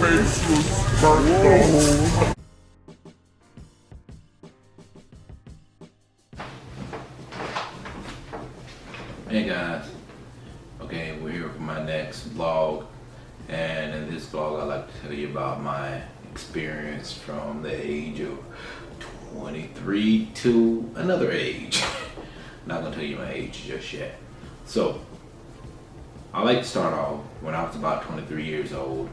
faceless burnt. Hey guys, okay, we're here for my next vlog, and in this vlog I'd like to tell you about my experience from the age of 23 to another age. Not gonna tell you my age just yet. So, I like to start off when I was about 23 years old.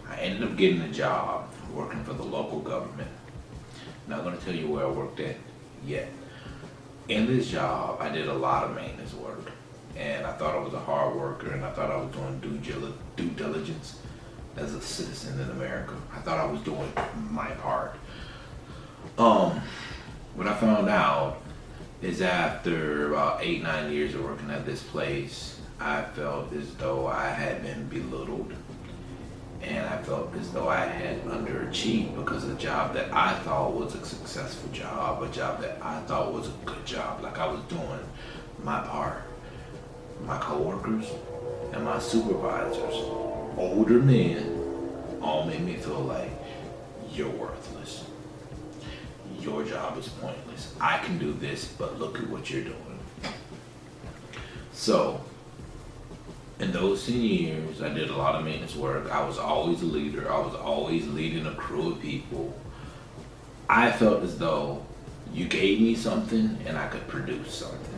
I ended up getting a job working for the local government. Not gonna tell you where I worked at yet. In this job, I did a lot of maintenance work. And I thought I was a hard worker, and I thought I was doing due diligence as a citizen in America. I thought I was doing my part. What I found out is after about 8-9 years of working at this place, I felt as though I had been belittled, and I felt as though I had underachieved because the job that I thought was a successful job, a job that I thought was a good job, like I was doing my part. My coworkers and my supervisors, older men, all made me feel like you're worthless. Your job is pointless. I can do this, but look at what you're doing. So, in those 10 years, I did a lot of maintenance work. I was always a leader. I was always leading a crew of people. I felt as though you gave me something and I could produce something.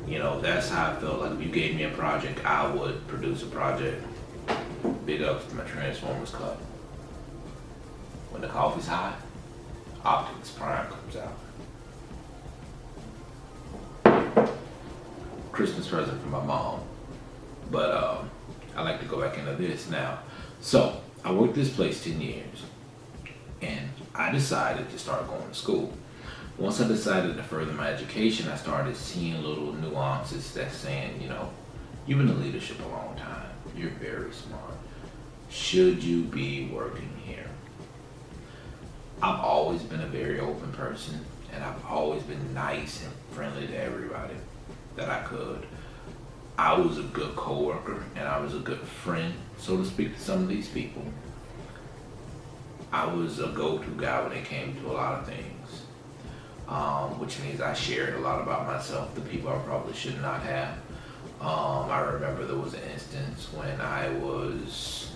You know, that's how I felt. Like if you gave me a project, I would produce a project. Big ups to my Transformers Club. When the coffee's hot, Optimus Prime comes out. Christmas present from my mom. But I like to go back into this now. So I worked this place 10 years, and I decided to start going to school. Once I decided to further my education, I started seeing little nuances that's saying, you know, you've been in leadership a long time. You're very smart. Should you be working here? I've always been a very open person, and I've always been nice and friendly to everybody that I could. I was a good coworker, and I was a good friend, so to speak, to some of these people. I was a go-to guy when it came to a lot of things. Which means I shared a lot about myself, the people I probably should not have. I remember there was an instance when I was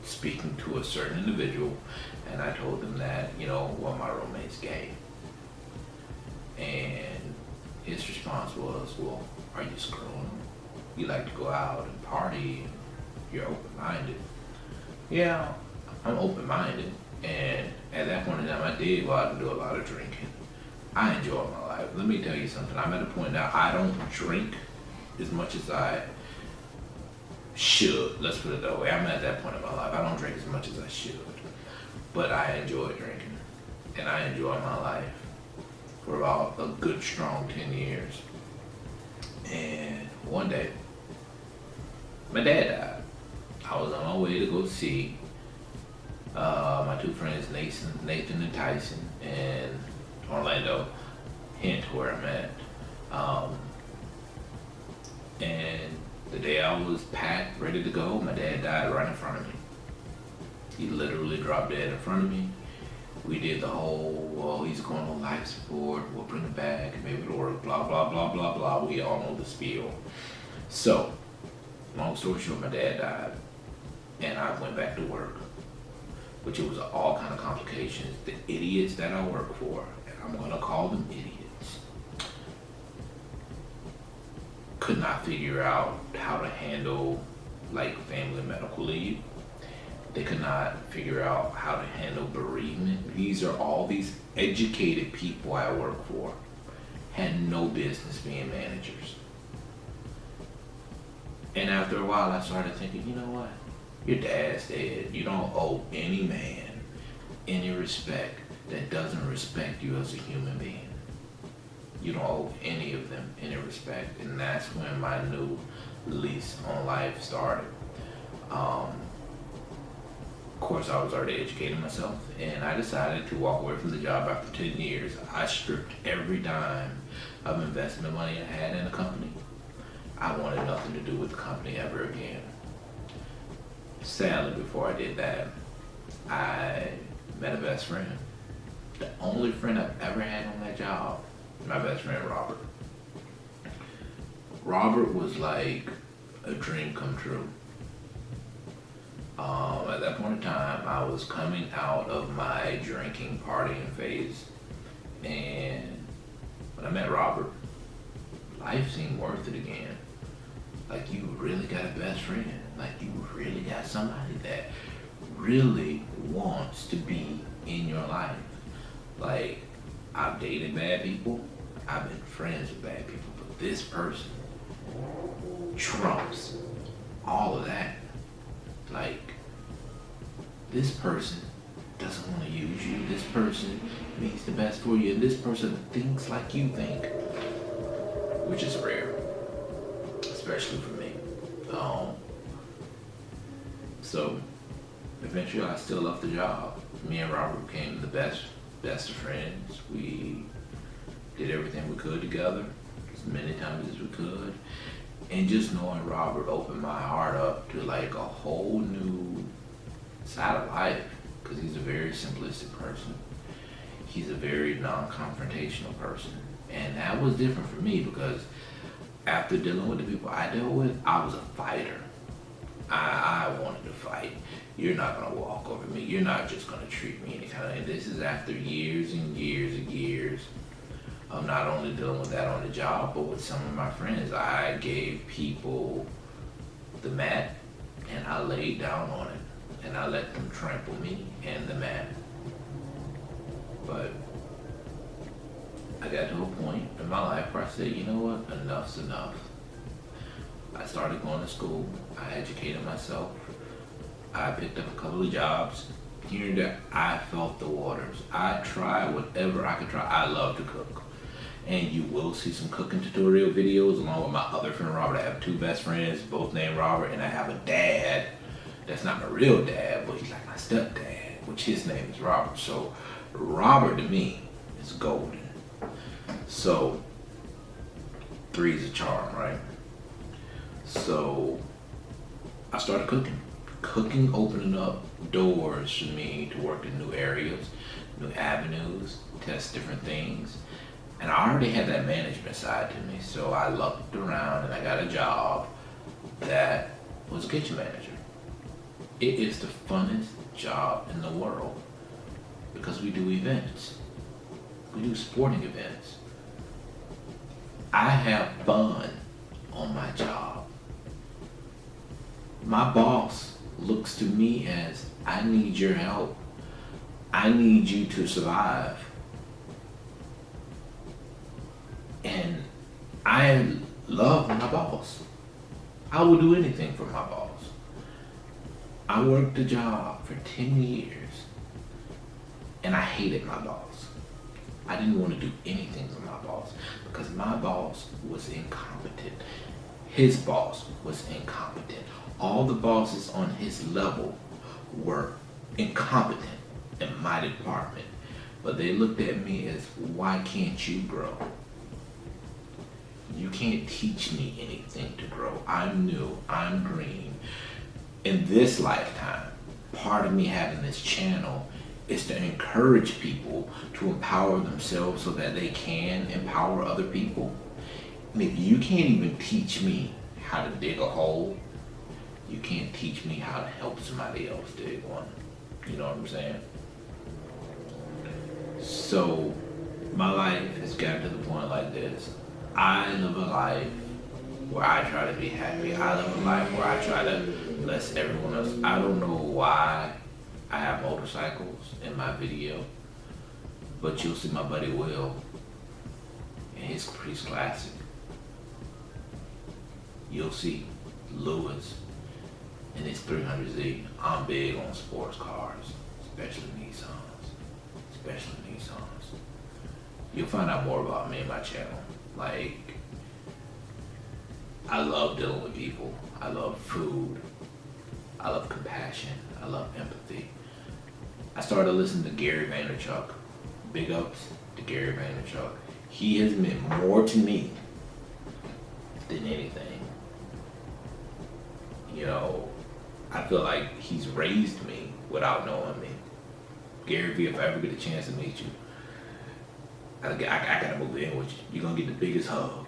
speaking to a certain individual, and I told them that, you know, well, my roommate's gay. And his response was, well, are you screwing? You like to go out and party, you're open-minded. Yeah, I'm open-minded, and at that point in time, I did go out and do a lot of drinking. I enjoy my life. Let me tell you something. I'm at a point now, I don't drink as much as I should. Let's put it that way. I'm at that point in my life. I don't drink as much as I should. But I enjoy drinking. And I enjoy my life for about a good, strong 10 years. And one day, my dad died. I was on my way to go see my two friends, Nathan and Tyson, in Orlando, hint where I'm at. And the day I was packed, ready to go, my dad died right in front of me. He literally dropped dead in front of me. We did the whole, well, he's going on life support, we'll bring him back, maybe it'll work, blah, blah, blah, blah, blah. We all know the spiel. So, long story short, my dad died, and I went back to work, which it was all kind of complications. The idiots that I work for, and I'm gonna call them idiots, could not figure out how to handle like family medical leave. They could not figure out how to handle bereavement. These are all these educated people I work for, had no business being managers. And after a while I started thinking, you know what? Your dad's dead. You don't owe any man any respect that doesn't respect you as a human being. You don't owe any of them any respect. And that's when my new lease on life started. Of course, I was already educating myself, and I decided to walk away from the job after 10 years. I stripped every dime of investment money I had in the company. I wanted nothing to do with the company ever again. Sadly, before I did that, I met a best friend. The only friend I've ever had on that job, my best friend Robert. Robert was like a dream come true. At that point in time, I was coming out of my drinking, partying phase, and when I met Robert, life seemed worth it again. Like, you really got a best friend. Like, you really got somebody that really wants to be in your life. Like, I've dated bad people, I've been friends with bad people, but this person trumps all of that. Like, this person doesn't want to use you. This person means the best for you. And this person thinks like you think, which is rare, especially for me. So eventually I still left the job. Me and Robert became the best of friends. We did everything we could together, as many times as we could. And just knowing Robert opened my heart up to like a whole new side of life, because he's a very simplistic person. He's a very non-confrontational person. And that was different for me, because after dealing with the people I dealt with, I was a fighter. I wanted to fight. You're not gonna walk over me. You're not just gonna treat me any kind of, and this is after years and years and years of not only dealing with that on the job, but with some of my friends. I gave people the mat and I laid down on it and I let them trample me and the mat. But I got to a point in my life where I said, you know what, enough's enough. I started going to school, I educated myself, I picked up a couple of jobs. Here and there, I felt the waters. I tried whatever I could try. I love to cook. And you will see some cooking tutorial videos along with my other friend Robert. I have two best friends, both named Robert, and I have a dad that's not my real dad, but he's like my stepdad, which his name is Robert. So Robert to me is golden. So 3 is a charm, right? So I started cooking. Cooking opening up doors for me to work in new areas, new avenues, test different things. And I already had that management side to me, so I looked around and I got a job that was a kitchen manager. It is the funnest job in the world because we do events. We do sporting events. I have fun on my job. My boss looks to me as, I need your help. I need you to survive. And I love my boss. I will do anything for my boss. I worked the job for 10 years and I hated my boss. I didn't want to do anything for my boss because my boss was incompetent. His boss was incompetent. All the bosses on his level were incompetent in my department. But they looked at me as, why can't you grow? You can't teach me anything to grow. I'm new, I'm green. In this lifetime, part of me having this channel is to encourage people to empower themselves so that they can empower other people. And if you can't even teach me how to dig a hole, you can't teach me how to help somebody else dig one. You know what I'm saying? So my life has gotten to the point like this. I live a life where I try to be happy. I live a life where I try to bless everyone else. I don't know why I have motorcycles in my video, but you'll see my buddy Will, and he's classic. You'll see Lewis and his 300Z. I'm big on sports cars, especially Nissans. You'll find out more about me in my channel. Like, I love dealing with people. I love food. I love compassion. I love empathy. I started listening to Gary Vaynerchuk. Big ups to Gary Vaynerchuk. He has meant more to me than anything. You know, I feel like he's raised me without knowing me. Gary Vee, if I ever get a chance to meet you, I gotta move in with you. You're gonna get the biggest hug.